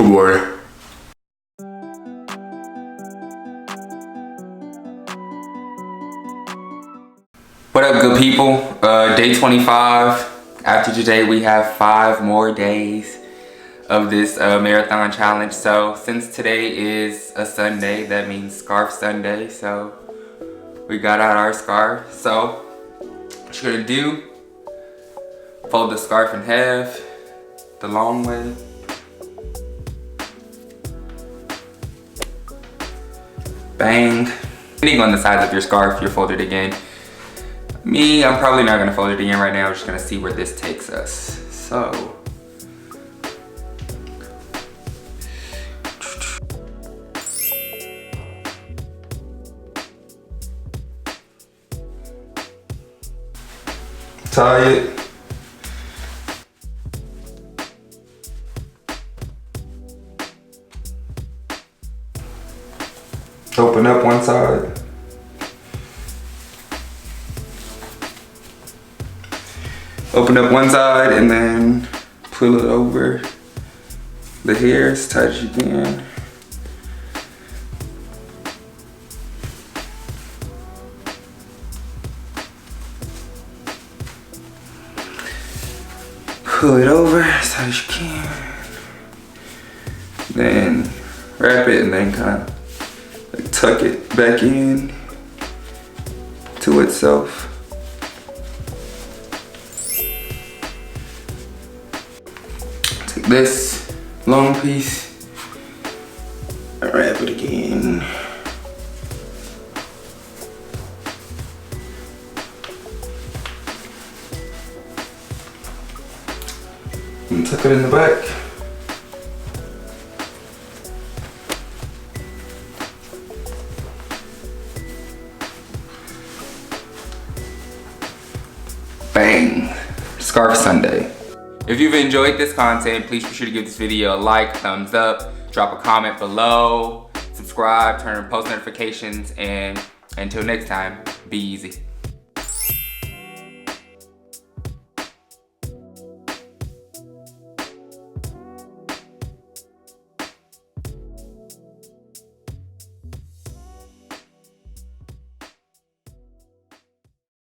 morning. What up, good people? Day 25. After today, we have 5 more days of this marathon challenge. So since today is a Sunday, that means Scarf Sunday. So we got out our scarf. So what you're gonna do, fold the scarf in half, the long way. Bang. Depending on the size of your scarf, you fold it again. Me, I'm probably not gonna fold it again right now. I'm just gonna see where this takes us. So. Tie it. Open up one side. Open up one side and then pull it over the hair as tight as you can. Pull it over as tight as you can. Then wrap it and then kind of tuck it back in to itself. Take this long piece and wrap it again. And tuck it in the back. Bang! Scarf Sunday. If you've enjoyed this content, please be sure to give this video a like, thumbs up, drop a comment below, subscribe, turn on post notifications, and until next time, be easy.